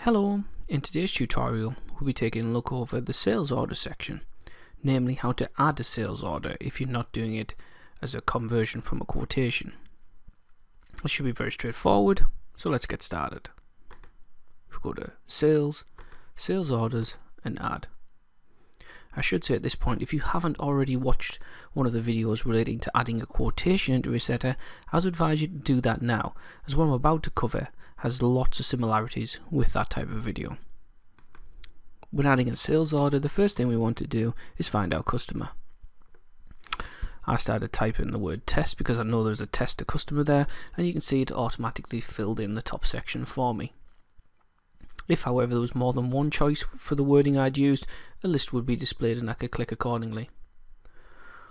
Hello, in today's tutorial we'll be taking a look over the sales order section, namely how to add a sales order if you're not doing it as a conversion from a quotation. It should be very straightforward, so let's get started. If we go to Sales, Sales Orders and Add. I should say at this point, if you haven't already watched one of the videos relating to adding a quotation into Receta, I would advise you to do that now, as what I'm about to cover has lots of similarities with that type of video. When adding a sales order, the first thing we want to do is find our customer. I started typing the word test because I know there's a test to customer there, and you can see it automatically filled in the top section for me. If, however, there was more than one choice for the wording I'd used, a list would be displayed and I could click accordingly.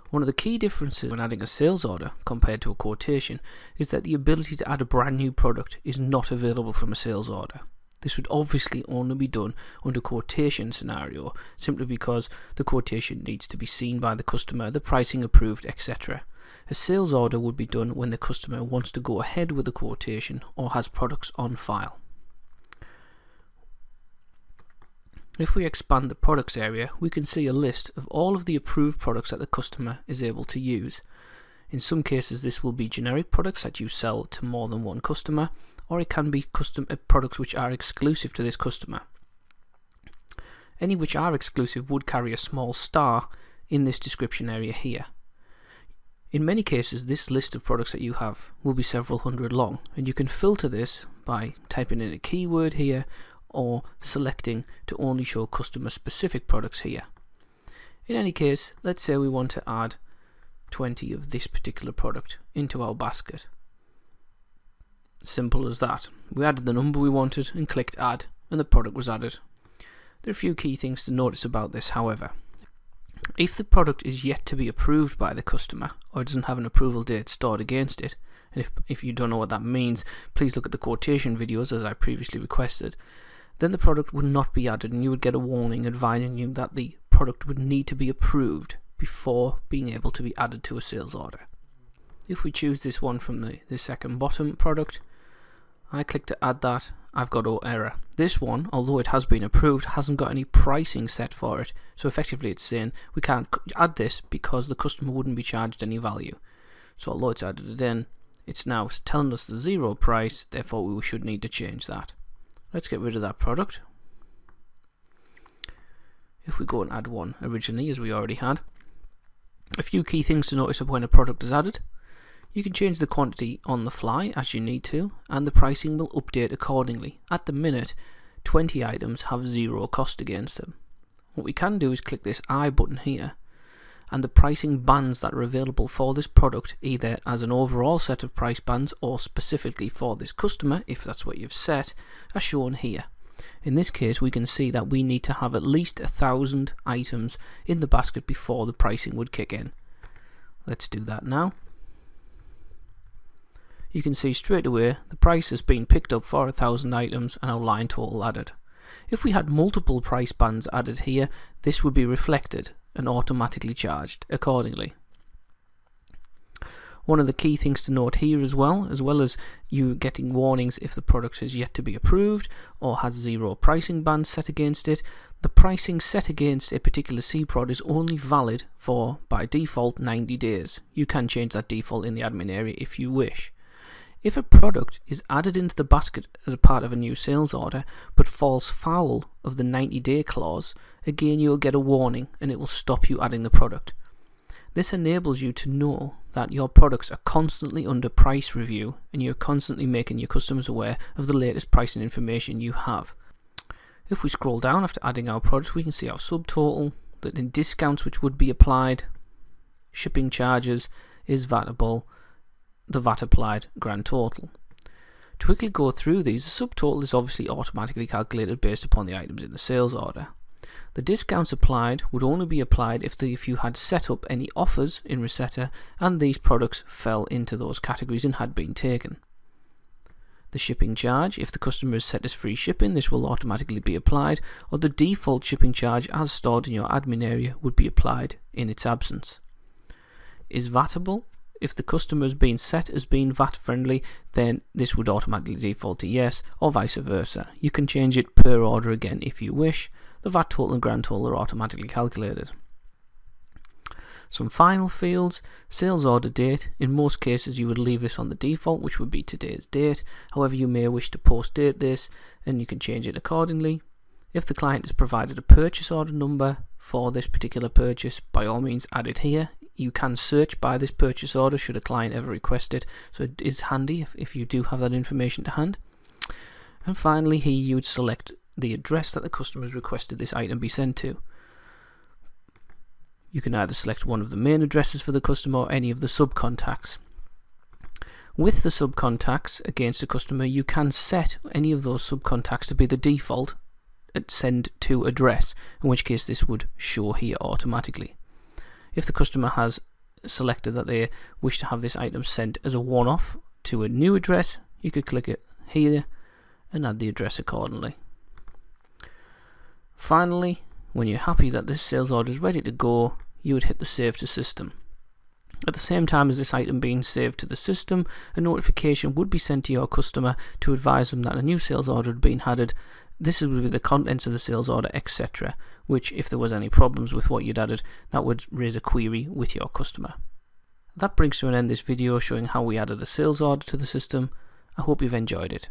One of the key differences when adding a sales order compared to a quotation is that the ability to add a brand new product is not available from a sales order. This would obviously only be done under quotation scenario, simply because the quotation needs to be seen by the customer, the pricing approved, etc. A sales order would be done when the customer wants to go ahead with the quotation or has products on file. If we expand the products area, we can see a list of all of the approved products that the customer is able to use. In some cases this will be generic products that you sell to more than one customer, or it can be custom products which are exclusive to this customer. Any which are exclusive would carry a small star in this description area here. In many cases this list of products that you have will be several hundred long, and you can filter this by typing in a keyword here or selecting to only show customer specific products here. In any case, let's say we want to add 20 of this particular product into our basket. Simple as that. We added the number we wanted and clicked add, and the product was added. There are a few key things to notice about this, however. If the product is yet to be approved by the customer or doesn't have an approval date stored against it, and if you don't know what that means, please look at the quotation videos as I previously requested, then the product would not be added and you would get a warning advising you that the product would need to be approved before being able to be added to a sales order. If we choose this one from the second bottom product, I click to add that, I've got no error. This one, although it has been approved, hasn't got any pricing set for it, so effectively it's saying we can't add this because the customer wouldn't be charged any value. So although it's added it in, it's now telling us the zero price, therefore we should need to change that. Let's get rid of that product. If we go and add one originally, as we already had, a few key things to notice of when a product is added. You can change the quantity on the fly as you need to, and the pricing will update accordingly. At the minute, 20 items have zero cost against them. What we can do is click this I button here, and the pricing bands that are available for this product, either as an overall set of price bands or specifically for this customer, if that's what you've set, are shown here. In this case we can see that we need to have at least 1,000 items in the basket before the pricing would kick in. Let's do that now. You can see straight away the price has been picked up for 1,000 items and our line total added. If we had multiple price bands added here, this would be reflected and automatically charged accordingly. One of the key things to note here as well as you getting warnings if the product is yet to be approved or has zero pricing band set against it, the pricing set against a particular CPROD is only valid for, by default, 90 days. You can change that default in the admin area if you wish. If a product is added into the basket as a part of a new sales order but falls foul of the 90-day clause, again you'll get a warning and it will stop you adding the product. This enables you to know that your products are constantly under price review and you're constantly making your customers aware of the latest pricing information you have. If we scroll down after adding our products, we can see our subtotal, the discounts which would be applied, shipping charges, is VATable, the VAT applied grand total. To quickly go through these, the subtotal is obviously automatically calculated based upon the items in the sales order. The discounts applied would only be applied if you had set up any offers in Receta and these products fell into those categories and had been taken. The shipping charge, if the customer is set as free shipping, this will automatically be applied, or the default shipping charge as stored in your admin area would be applied in its absence. Is VATable? if the customer has been set as being VAT friendly, then this would automatically default to yes, or vice versa. You can change it per order again if you wish. The VAT total and grand total are automatically calculated. Some final fields: sales order date. In most cases you would leave this on the default, which would be today's date. However, you may wish to post date this and you can change it accordingly. If the client has provided a purchase order number for this particular purchase, by all means add it here. You can search by this purchase order should a client ever request it, so it is handy if you do have that information to hand. And finally here you would select the address that the customer has requested this item be sent to. You can either select one of the main addresses for the customer or any of the subcontacts. With the subcontacts against the customer, you can set any of those subcontacts to be the default send to address, in which case this would show here automatically. If the customer has selected that they wish to have this item sent as a one-off to a new address, you could click it here and add the address accordingly. Finally, when you're happy that this sales order is ready to go, you would hit the save to system. At the same time as this item being saved to the system, a notification would be sent to your customer to advise them that a new sales order had been added. This would be the contents of the sales order, etc., which, if there was any problems with what you'd added, that would raise a query with your customer. That brings to an end this video showing how we added a sales order to the system. I hope you've enjoyed it.